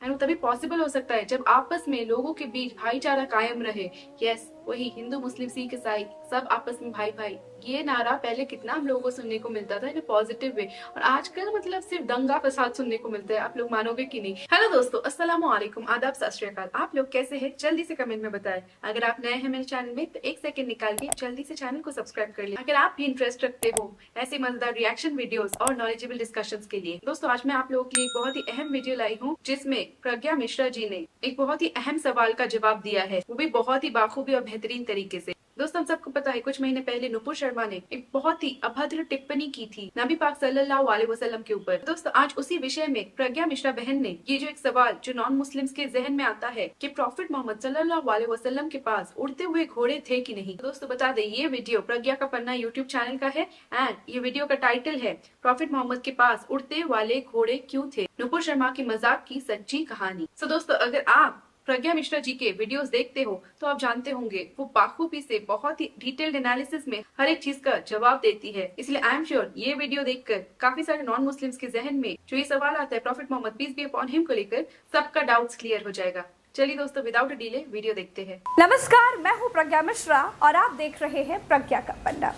And वो तभी possible हो सकता है जब आपस में लोगों के बीच भाईचारा कायम रहे। यस, वही हिंदू मुस्लिम सिख ईसाई सब आपस में भाई भाई, ये नारा पहले कितना हम लोगों को सुनने को मिलता था इन पॉजिटिव वे, और आजकल मतलब सिर्फ दंगा फसाद सुनने को मिलता है। आप लोग मानोगे कि नहीं। हेलो दोस्तों, अस्सलाम वालेकुम, आदाब, सत श्री अकाल। आप लोग कैसे हैं? जल्दी से कमेंट में बताएं। अगर आप नए हैं मेरे चैनल में तो एक सेकंड निकाल के जल्दी से चैनल को सब्सक्राइब कर लें। अगर आप भी इंटरेस्ट रखते हो ऐसे मजेदार रिएक्शन वीडियोस और नॉलेजेबल डिस्कशंस के लिए। दोस्तों, आज मैं आप लोगों के लिए एक बहुत ही अहम वीडियो लाई हूँ जिसमें प्रज्ञा मिश्रा जी ने एक बहुत ही अहम सवाल का जवाब दिया है, वो भी बहुत ही बाखूबी और बेहतरीन तरीके से। दोस्तों, हम सबको पता है कुछ महीने पहले नुपुर शर्मा ने एक बहुत ही अभद्र टिप्पणी की थी नबी पाक सल्लल्लाहु अलैहि वसल्लम के ऊपर। दोस्तों, आज उसी विषय में प्रज्ञा मिश्रा बहन ने ये जो एक सवाल जो नॉन मुस्लिम्स के जहन में आता है कि प्रॉफिट मोहम्मद सल्लल्लाहु अलैहि वसल्लम के पास उड़ते हुए घोड़े थे कि नहीं। दोस्तों, बता दें ये वीडियो प्रज्ञा का पन्ना यूट्यूब चैनल का है एंड ये वीडियो का टाइटल है प्रॉफिट मोहम्मद के पास उड़ते वाले घोड़े क्यों थे, नुपुर शर्मा की मजाक की सच्ची कहानी। सो दोस्तों, अगर आप प्रज्ञा मिश्रा जी के वीडियोस देखते हो तो आप जानते होंगे वो बाखूबी से बहुत ही डिटेल्ड एनालिसिस में हर एक चीज का जवाब देती है। इसलिए आई एम श्योर ये वीडियो देखकर काफी सारे नॉन मुस्लिम्स के जहन में जो ये सवाल आता है prophet Mohammed peace be upon him को लेकर सबका डाउट्स क्लियर हो जाएगा। चलिए दोस्तों, विदाउट अ डिले वीडियो देखते हैं। नमस्कार, मैं हूं प्रज्ञा मिश्रा और आप देख रहे हैं प्रज्ञा का पन्ना।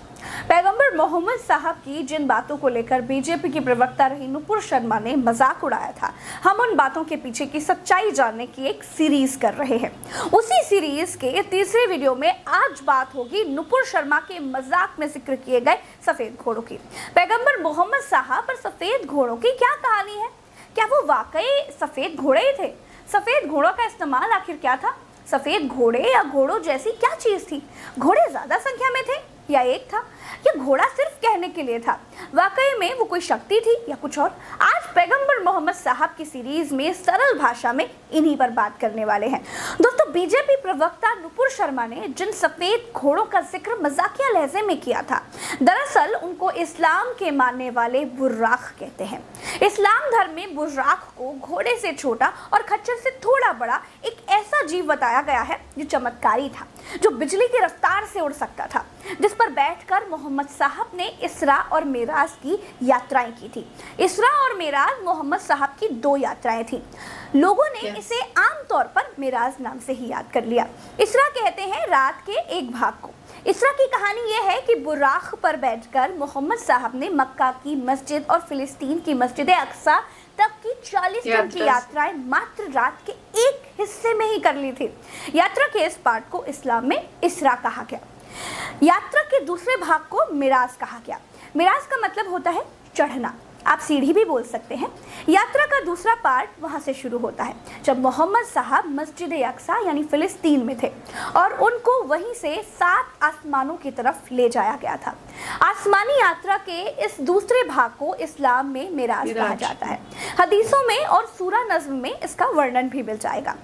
पैगंबर मोहम्मद साहब की जिन बातों को लेकर बीजेपी की प्रवक्ता रही नुपुर शर्मा ने मजाक उड़ाया था, हम उन बातों के पीछे की सच्चाई जानने की एक सीरीज कर रहे हैं। उसी सीरीज के तीसरे वीडियो में आज बात होगी नुपुर शर्मा के मजाक में जिक्र किए गए सफेद घोड़ों की। पैगंबर मोहम्मद साहब और सफेद घोड़ों की क्या कहानी है? क्या वो वाकई सफेद घोड़े ही थे? सफेद घोड़ों का इस्तेमाल आखिर क्या था? सफेद घोड़े या घोड़ों जैसी क्या चीज थी? घोड़े ज्यादा संख्या में थे या एक था? या घोड़ा सिर्फ कहने के लिए था? वाकई में वो कोई शक्ति थी या कुछ और? आज पैगंबर मोहम्मद साहब की सीरीज में सरल भाषा में इन्हीं पर बात करने वाले हैं। दोस्तों, बीजेपी प्रवक्ता नुपुर शर्मा ने जिन सफेद घोड़ों का जिक्र मजाकिया लहजे में किया था, दरअसल उनको इस्लाम के मानने वाले बुर्राक कहते हैं। इस्लाम धर्म में बुर्राक को घोड़े से छोटा और खच्चर से थोड़ा बड़ा एक ऐसा जीव बताया गया है जो चमत्कारी था, जो बिजली की रफ्तार से उड़ सकता था, जिस पर बैठकर मोहम्मद साहब ने इसरा और मेराज की यात्राएं की थी। इसरा और मेराज मोहम्मद साहब की 2 यात्राएं थी। लोगों ने इसे आमतौर पर मेराज नाम से ही याद कर लिया। इसरा कहते हैं रात के एक भाग को। इसरा की कहानी यह है कि बुराक पर बैठकर मोहम्मद साहब ने मक्का की मस्जिद और फिलिस्तीन की मस्जिद अक्सा तक की 40 दिन की यात्राएं मात्र रात के एक हिस्से में ही कर ली थी। यात्रा के इस पार्ट को इस्लाम में इसरा कहा गया। यात्रा के दूसरे भाग को मिराज कहा गया। मिराज का मतलब होता है चढ़ना, आप सीढ़ी भी बोल सकते हैं। यात्रा का दूसरा पार्ट वहां से शुरू होता है जब मोहम्मद साहब मस्जिद अक्सा यानी फिलिस्तीन में थे और उनको वहीं से 7 आसमानों की तरफ ले जाया गया था। आसमानी यात्रा के इस दूसरे भाग को इस्लाम में मिराज कहा जाता है। हदीसों में और सूरा नज़्म में इसका वर्णन भी मिल जाएगा।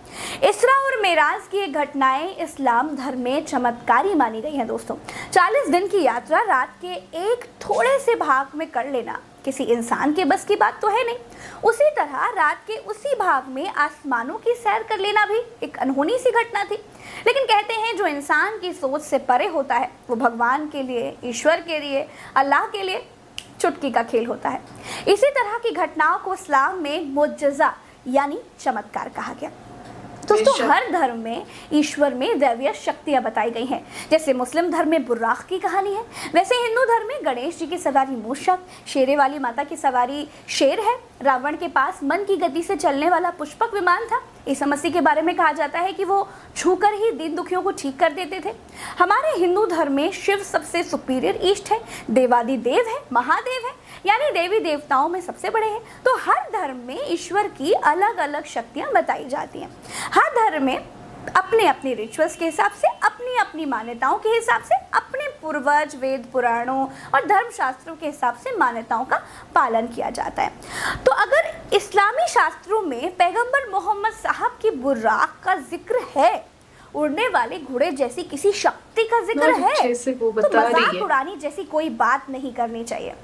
इसरा और मेराज की ये घटनाएं इस्लाम धर्म में चमत्कारी मानी गई हैं। दोस्तों, 40 दिन की यात्रा रात के एक थोड़े से भाग में कर लेना किसी इंसान के बस की बात तो है नहीं। उसी तरह रात के उसी भाग में आसमानों की सैर कर लेना भी एक अनहोनी सी घटना थी। लेकिन कहते हैं जो इंसान की सोच से परे होता है वो भगवान के लिए, ईश्वर के लिए, अल्लाह के लिए चुटकी का खेल होता है। इसी तरह की घटनाओं को इस्लाम में मुअज्जज़ा यानी चमत्कार कहा गया। दोस्तों, हर धर्म में ईश्वर में दैवीय शक्तियां बताई गई हैं। जैसे मुस्लिम धर्म में बुर्राक की कहानी है, वैसे हिंदू धर्म में गणेश जी की सवारी मूषक, शेरे वाली माता की सवारी शेर है, रावण के पास मन की गति से चलने वाला पुष्पक विमान था। ईसा मसीह के बारे में कहा जाता है कि वो छूकर ही दीन दुखियों को ठीक कर देते थे। हमारे हिंदू धर्म में शिव सबसे सुपीरियर ईष्ट है, देवादिदेव है, महादेव है, यानी देवी देवताओं में सबसे बड़े हैं। तो हर धर्म में ईश्वर की अलग अलग शक्तियां बताई जाती हैं। हर धर्म में अपने अपने रिचुअल्स के हिसाब से, अपनी अपनी मान्यताओं के हिसाब से, अपने पूर्वज वेद पुराणों और धर्म शास्त्रों के हिसाब से मान्यताओं का पालन किया जाता है। तो अगर इस्लामी शास्त्रों में पैगंबर मोहम्मद साहब की बुर्राक का जिक्र है, उड़ने वाले घोड़े जैसी किसी शक्ति का जिक्र है, तो मजाक उड़ानी जैसी कोई बात नहीं करनी चाहिए।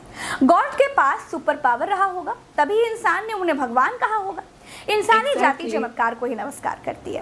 गॉड के पास सुपर पावर रहा होगा, तभी इंसान ने उन्हें भगवान कहा होगा। इंसानी जाति चमत्कार को ही नमस्कार करती है।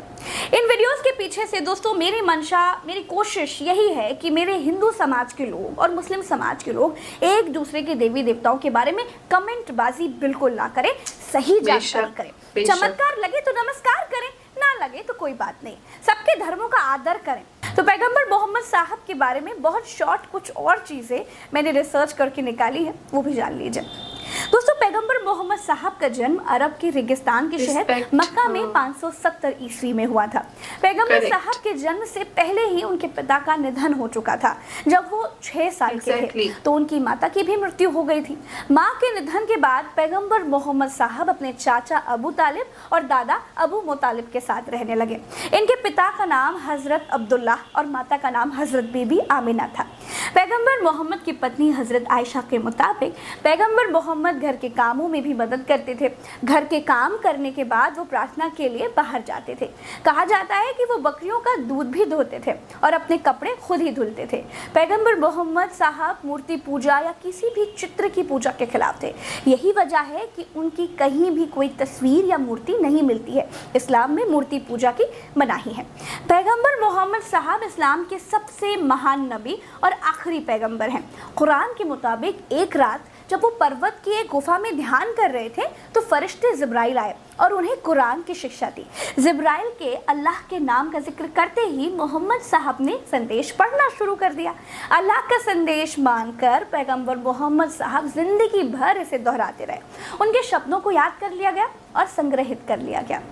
इन वीडियोस के पीछे से दोस्तों मेरी मंशा, मेरी कोशिश यही है कि मेरे हिंदू समाज के लोग और मुस्लिम समाज के लोग एक दूसरे के देवी देवताओं के बारे में कमेंटबाजी बिल्कुल ना करें, सही जानकारी बेशक, करें। बेशक। चमत्कार लगे तो नमस्कार करें, ना लगे तो कोई बात नहीं, सबके धर्मों का आदर करें। तो पैगंबर मोहम्मद साहब के बारे में बहुत शॉर्ट कुछ और चीज़ें मैंने रिसर्च करके निकाली है, वो भी जान लीजिए। दोस्तों, पैगंबर मोहम्मद साहब का जन्म अरब के रेगिस्तान के शहर Respect, मक्का में हाँ। 570 ईस्वी में हुआ था। पैगंबर Correct. साहब के जन्म से पहले ही उनके पिता का निधन हो चुका था। जब वो 6 साल के थे Exactly. तो उनकी माता की भी मृत्यु हो गई थी। माँ के निधन के बाद पैगंबर मोहम्मद साहब अपने चाचा अबू तालिब और दादा अबू मुतालिब के साथ रहने लगे। इनके पिता का नाम हजरत अब्दुल्लाह और माता का नाम हजरत बीबी आमिना था। पैगंबर मोहम्मद की पत्नी हजरत आयशा के मुताबिक पैगंबर मोहम्मद घर के कामों में भी मदद करते थे। घर के काम करने के बाद वो प्रार्थना के लिए बाहर जाते थे। कहा जाता है कि वो बकरियों का दूध भी धोते थे और अपने कपड़े खुद ही धुलते थे। पैगंबर मोहम्मद साहब मूर्ति पूजा या किसी भी चित्र की पूजा के खिलाफ थे। यही वजह है कि उनकी कहीं भी कोई तस्वीर या मूर्ति नहीं मिलती है। इस्लाम में मूर्ति पूजा की मनाही है। पैगंबर मोहम्मद साहब इस्लाम के सबसे महान नबी और आखिरी पैगंबर हैं। कुरान के मुताबिक एक रात जब वो पर्वत की एक गुफा में ध्यान कर रहे थे तो फरिश्ते जिब्राइल आए और उन्हें कुरान की शिक्षा दी। जिब्राइल के अल्लाह के नाम का जिक्र करते ही मोहम्मद साहब ने संदेश पढ़ना शुरू कर दिया। अल्लाह का संदेश मानकर पैगंबर मोहम्मद साहब जिंदगी भर इसे दोहराते रहे। उनके शब्दों को याद कर लिया गया और संग्रहित कर लिया गया।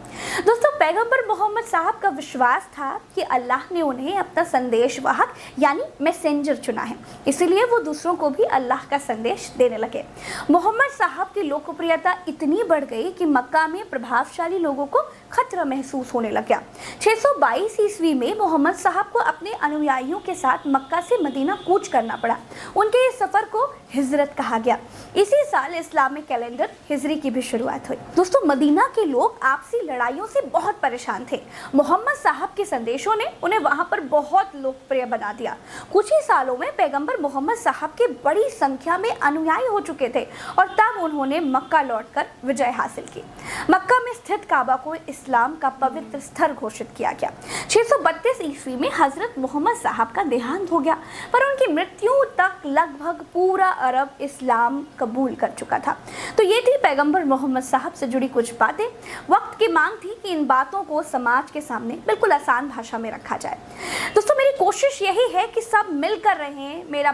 दोस्तों, पैगंबर मोहम्मद साहब का विश्वास था कि अल्लाह ने उन्हें अपना संदेश वाहक यानी मैसेंजर चुना है, इसीलिए वो दूसरों को भी अल्लाह का संदेश देने लगे। मोहम्मद साहब की लोकप्रियता इतनी बढ़ गई कि मक्का में प्रभावशाली लोगों को खतरा महसूस होने लग गया। 622 ईस्वी में मोहम्मद साहब को अपने अनुयायियों के साथ मक्का से मदीना कूच करना पड़ा। उनके इस सफर को हिजरत कहा गया। इसी साल इस्लामिक कैलेंडर हिजरी की भी शुरुआत हुई। दोस्तों, मदीना के लोग आपसी लड़ाइयों से बहुत परेशान थे। मोहम्मद साहब के संदेशों ने उन्हें वहां पर बहुत लोकप्रिय बना दिया। कुछ ही सालों में पैगंबर मोहम्मद साहब के बड़ी संख्या में अनुयायी हो चुके थे और तब उन्होंने मक्का लौटकर विजय हासिल की। मक्का में स्थित काबा को इस्लाम का पवित्र स्थल घोषित किया गया। 632 ईस्वी में हजरत मोहम्मद साहब का देहांत हो गया, पर उनकी मृत्यु तक लगभग पूरा अरब इस्लाम कबूल कर चुका था। तो ये थी पैगंबर मोहम्मद साहब से जुड़ी कुछ बातें। वक्त की मांग थी कि इन बातों को समाज के सामने बिल्कुल आसान भाषा में रखा जाए। दोस्तों, मेरी कोशिश यही है कि सब मिलकर रहें। मेरा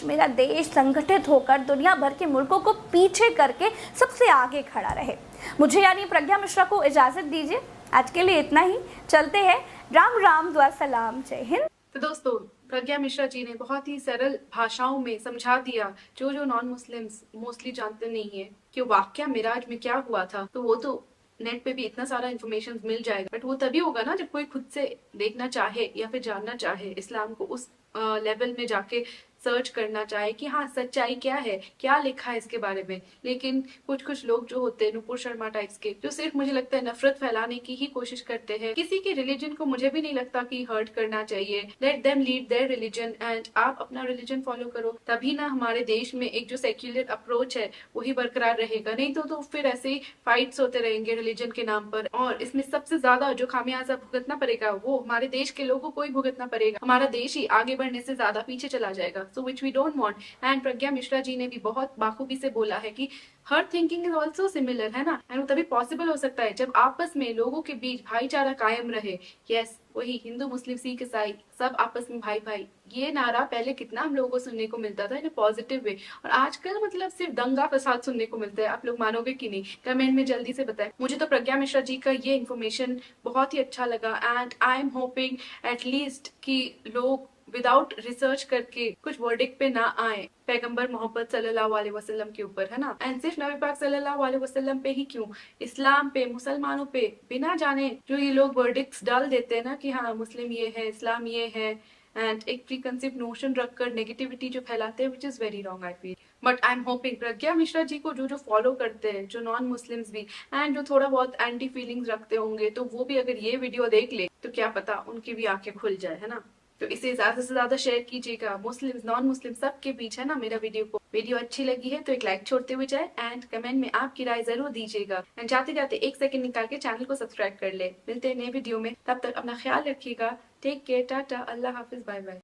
मेरा देश संगठित होकर दुनिया भर के मुल्कों को पीछे करके सबसे आगे खड़ा रहे। मुझे यानी प्रज्ञा मिश्रा को इजाजत दीजिए। आज के लिए इतना ही। चलते हैं। राम राम, दुआ सलाम, जय हिंद। तो दोस्तों, प्रज्ञा मिश्रा जी ने बहुत ही सरल भाषाओं में समझा दिया जो नॉन मुस्लिम्स मोस्टली जानते नहीं है कि वाकया मिराज में क्या हुआ था। तो वो तो नेट पे भी इतना सारा इन्फॉर्मेशन मिल जाएगा, बट वो तभी होगा ना जब कोई खुद से देखना चाहे या फिर जानना चाहे इस्लाम को, उस लेवल में जाके सर्च करना चाहे कि हाँ सच्चाई क्या है, क्या लिखा है इसके बारे में। लेकिन कुछ लोग जो होते हैं नुपुर शर्मा टाइप्स के, जो सिर्फ मुझे लगता है नफरत फैलाने की ही कोशिश करते हैं। किसी के रिलीजन को मुझे भी नहीं लगता कि हर्ट करना चाहिए। Let them lead their religion and आप अपना रिलीजन फॉलो करो, तभी ना हमारे देश में एक जो सेक्युलर अप्रोच है वही बरकरार रहेगा। नहीं तो फिर ऐसे ही फाइट्स होते रहेंगे रिलीजन के नाम पर, और इसमें सबसे ज्यादा जो खामियाजा भुगतना पड़ेगा वो हमारे देश के लोगों को ही भुगतना पड़ेगा। हमारा देश ही आगे बढ़ने से ज्यादा पीछे चला जाएगा, so which we don't want. And Pragya Mishra ji ने भी बहुत बाखूबी से बोला है कि her thinking is also similar, है ना। एंड वो तभी पॉसिबल हो सकता है जब आपस में लोगों के बीच भाईचारा कायम रहे। यस, वही हिंदू मुस्लिम सिख ईसाई सब आपस में भाई भाई, ये नारा पहले कितना हम लोगों को सुनने को मिलता था इन पॉजिटिव वे, और आजकल मतलब सिर्फ दंगा फसाद सुनने को मिलता है। आप लोग मानोगे कि नहीं? कमेंट में जल्दी से बताएं। मुझे तो प्रज्ञा मिश्रा जी का ये इन्फॉर्मेशन बहुत ही अच्छा लगा and I am hopping at least कि लोग विदाउट रिसर्च करके कुछ वर्डिक्ट पे ना आए पैगंबर मोहम्मद सल्लल्लाहु अलैहि वसल्लम के ऊपर, है ना। एंड सिर्फ नबी पाक सल्लल्लाहु अलैहि वसल्लम पे ही क्यों, इस्लाम पे, मुसलमानों पे बिना जाने जो ये लोग वर्डिक्ट्स डाल देते हैं ना कि हाँ मुस्लिम ये है, इस्लाम ये है, एंड एक प्री कंसेप्ट नोशन रखकर नेगेटिविटी जो फैलाते हैं, which is very wrong I feel. But I am hoping Pragya Mishra ji को जो फॉलो करते हैं, जो नॉन मुस्लिम्स भी एंड जो थोड़ा बहुत एंटी फीलिंग्स रखते होंगे, तो वो भी अगर ये वीडियो देख ले तो क्या पता उनकी भी आंखें खुल जाए, है ना। तो इसे ज्यादा से ज्यादा शेयर कीजिएगा, मुस्लिम नॉन मुस्लिम सबके बीच, है ना, मेरा वीडियो अच्छी लगी है तो एक लाइक छोड़ते हुए जाए एंड कमेंट में आपकी राय जरूर दीजिएगा। एंड जाते जाते 1 सेकंड निकाल के चैनल को सब्सक्राइब कर ले। मिलते हैं नए वीडियो में, तब तक अपना ख्याल रखिएगा। टेक केयर, टाटा, अल्लाह हाफिज, बाय बाय।